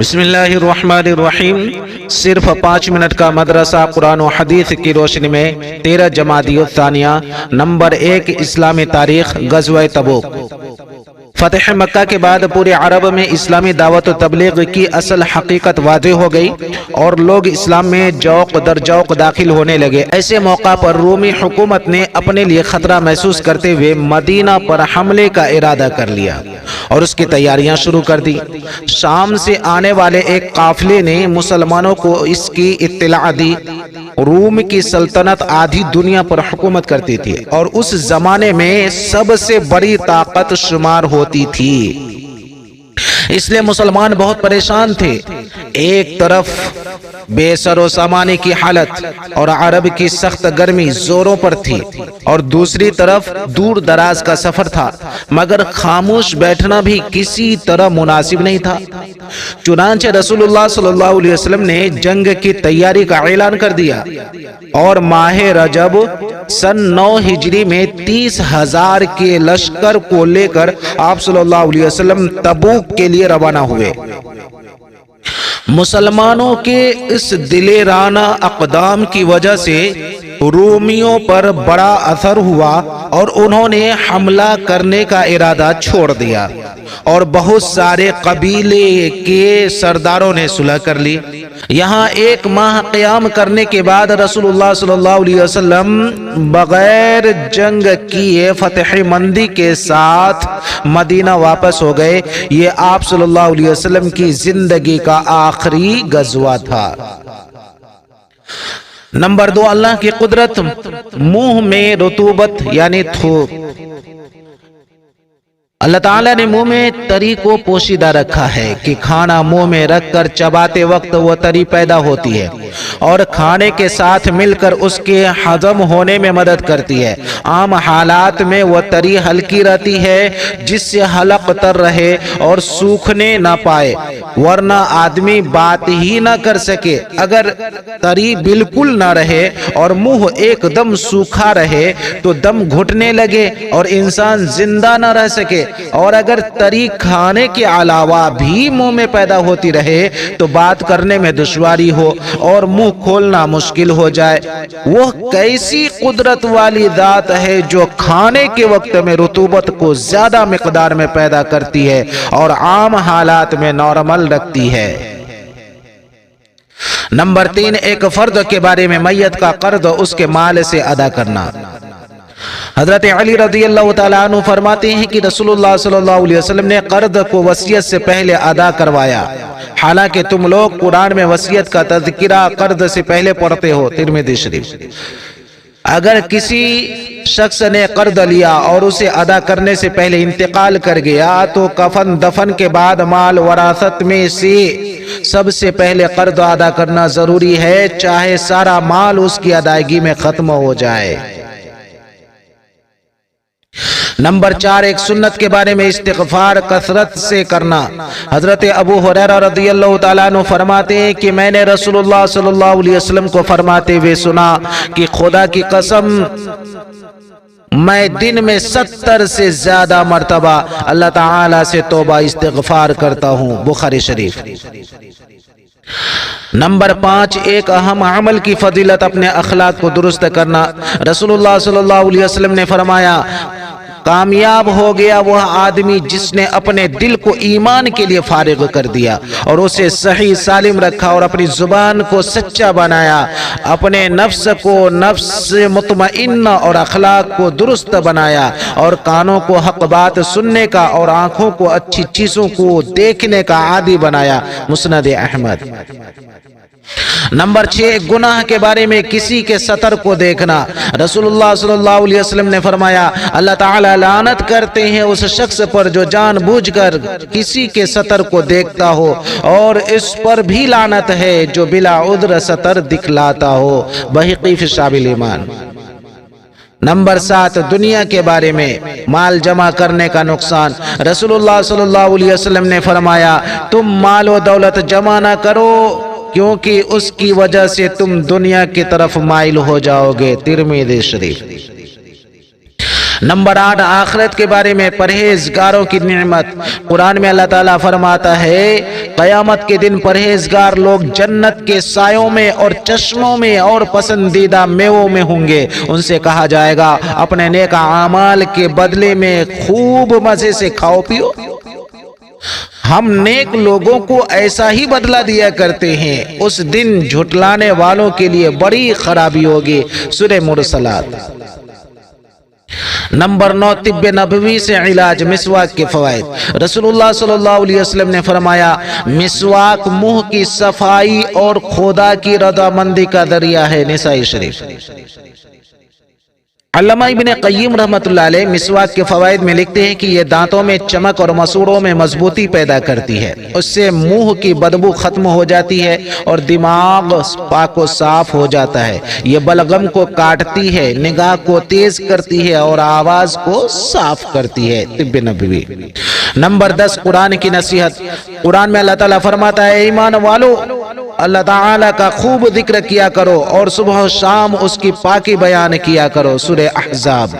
بسم اللہ الرحمن الرحیم۔ صرف 5 منٹ کا مدرسہ قرآن و حدیث کی روشنی میں 13 جمادی الثانیہ نمبر 1 اسلامی تاریخ غزوہ تبوک۔ فتح مکہ کے بعد پورے عرب میں اسلامی دعوت و تبلیغ کی اصل حقیقت واضح ہو گئی اور لوگ اسلام میں جوق در جوق داخل ہونے لگے۔ ایسے موقع پر رومی حکومت نے اپنے لیے خطرہ محسوس کرتے ہوئے مدینہ پر حملے کا ارادہ کر لیا اور اس کی تیاریاں شروع کر دی۔ شام سے آنے والے ایک قافلے نے مسلمانوں کو اس کی اطلاع دی۔ روم کی سلطنت آدھی دنیا پر حکومت کرتی تھی اور اس زمانے میں سب سے بڑی طاقت شمار ہوتی تھی، اس لیے مسلمان بہت پریشان تھے۔ ایک طرف بے سر و سامانی کی حالت اور عرب کی سخت گرمی زوروں پر تھی اور دوسری طرف دور دراز کا سفر تھا، مگر خاموش بیٹھنا بھی کسی طرح مناسب نہیں تھا۔ چنانچہ رسول اللہ صلی اللہ علیہ وسلم نے جنگ کی تیاری کا اعلان کر دیا اور ماہ رجب سن 9 ہجری میں 30,000 کے لشکر کو لے کر آپ صلی اللہ علیہ وسلم تبوک کے لیے روانہ ہوئے۔ مسلمانوں کے اس دلیرانہ اقدام کی وجہ سے رومیوں پر بڑا اثر ہوا اور انہوں نے حملہ کرنے کا ارادہ چھوڑ دیا اور بہت سارے قبیلے کے سرداروں نے صلح کر لی۔ یہاں 1 ماہ قیام کرنے کے بعد رسول اللہ صلی اللہ علیہ وسلم بغیر جنگ کیے فتح مندی کے ساتھ مدینہ واپس ہو گئے۔ یہ آپ صلی اللہ علیہ وسلم کی زندگی کا آخری غزوہ تھا۔ نمبر 2 اللہ کی قدرت۔ منہ میں رطوبت یعنی تھوک۔ اللہ تعالیٰ نے منہ میں تری کو پوشیدہ رکھا ہے کہ کھانا منہ میں رکھ کر چباتے وقت وہ تری پیدا ہوتی ہے اور کھانے کے ساتھ مل کر اس کے ہضم ہونے میں مدد کرتی ہے۔ عام حالات میں وہ تری ہلکی رہتی ہے جس سے حلق تر رہے اور سوکھنے نہ پائے، ورنہ آدمی بات ہی نہ کر سکے۔ اگر تری بالکل نہ رہے اور منہ ایک دم سوکھا رہے تو دم گھٹنے لگے اور انسان زندہ نہ رہ سکے، اور اگر تری کھانے کے علاوہ بھی منہ میں پیدا ہوتی رہے تو بات کرنے میں دشواری ہو اور منہ کھولنا مشکل ہو جائے۔ وہ کیسی قدرت والی ذات ہے جو کھانے کے وقت میں رطوبت کو زیادہ مقدار میں پیدا کرتی ہے اور عام حالات میں نارمل رکھتی ہے۔ نمبر 3 ایک فرد کے بارے میں میت کا قرض اس کے مال سے ادا کرنا۔ حضرت علی رضی اللہ تعالیٰ عنہ فرماتے ہیں کہ رسول اللہ صلی اللہ علیہ وسلم نے قرض کو وصیت سے پہلے ادا کروایا، حالانکہ تم لوگ قرآن میں وصیت کا تذکرہ قرض سے پہلے پڑھتے ہو۔ ترمذی شریف۔ اگر کسی شخص نے قرض لیا اور اسے ادا کرنے سے پہلے انتقال کر گیا تو کفن دفن کے بعد مال وراثت میں سے سب سے پہلے قرض ادا کرنا ضروری ہے، چاہے سارا مال اس کی ادائیگی میں ختم ہو جائے۔ نمبر 4 ایک سنت کے بارے میں استغفار کثرت سے کرنا۔ حضرت ابو ہریرہ رضی اللہ تعالیٰ عنہ فرماتے ہیں کہ میں نے رسول اللہ صلی اللہ علیہ وسلم کو فرماتے ہوئے سنا کہ خدا کی قسم میں دن میں 70 سے زیادہ مرتبہ اللہ تعالیٰ سے توبہ استغفار کرتا ہوں۔ بخاری شریف۔ نمبر 5 ایک اہم عمل کی فضیلت اپنے اخلاق کو درست کرنا۔ رسول اللہ صلی اللہ علیہ وسلم نے فرمایا کامیاب ہو گیا وہ آدمی جس نے اپنے دل کو ایمان کے لیے فارغ کر دیا اور اسے صحیح سالم رکھا اور اپنی زبان کو سچا بنایا، اپنے نفس کو نفس مطمئنہ اور اخلاق کو درست بنایا اور کانوں کو حق بات سننے کا اور آنکھوں کو اچھی چیزوں کو دیکھنے کا عادی بنایا۔ مسند احمد۔ نمبر 6 گناہ کے بارے میں کسی کے سطر کو دیکھنا۔ رسول اللہ صلی اللہ علیہ وسلم نے فرمایا اللہ تعالیٰ لعنت کرتے ہیں اس شخص پر جو جان بوجھ کر کسی کے سطر کو دیکھتا ہو، اور اس پر بھی لعنت ہے جو بلا عذر سطر دکھلاتا ہو۔ بہقی فی شعب الایمان۔ نمبر 7 دنیا کے بارے میں مال جمع کرنے کا نقصان۔ رسول اللہ صلی اللہ علیہ وسلم نے فرمایا تم مال و دولت جمع نہ کرو کیونکہ اس کی وجہ سے تم دنیا کی طرف مائل ہو جاؤ گے۔ ترمذی شریف۔ نمبر 8 آخرت کے بارے میں پرہیزگاروں کی نعمت۔ قرآن میں اللہ تعالیٰ فرماتا ہے قیامت کے دن پرہیزگار لوگ جنت کے سایوں میں اور چشموں میں اور پسندیدہ میووں میں ہوں گے۔ ان سے کہا جائے گا اپنے نیک اعمال کے بدلے میں خوب مزے سے کھاؤ پیو۔ ہم نیک لوگوں کو ایسا ہی بدلہ دیا کرتے ہیں۔ اس دن جھٹلانے والوں کے لیے بڑی خرابی ہوگی۔ سورہ مرسلات۔ نمبر 9، طب نبوی سے علاج، مسواک کے فوائد۔ رسول اللہ صلی اللہ علیہ وسلم نے فرمایا مسواک منہ کی صفائی اور خدا کی رضامندی کا ذریعہ ہے۔ نسائی شریف۔ علامہ ابن قیم رحمۃ اللہ علیہ مسواک کے فوائد میں لکھتے ہیں کہ یہ دانتوں میں چمک اور مسوڑوں میں مضبوطی پیدا کرتی ہے، اس سے منہ کی بدبو ختم ہو جاتی ہے اور دماغ پاک و صاف ہو جاتا ہے۔ یہ بلغم کو کاٹتی ہے، نگاہ کو تیز کرتی ہے اور آواز کو صاف کرتی ہے۔ طب نبوی۔ نمبر 10، قرآن کی نصیحت۔ قرآن میں اللہ تعالیٰ فرماتا ہے ایمان والو اللہ تعالیٰ کا خوب ذکر کیا کرو اور صبح و شام اس کی پاکی بیان کیا کرو۔ سورہ احزاب۔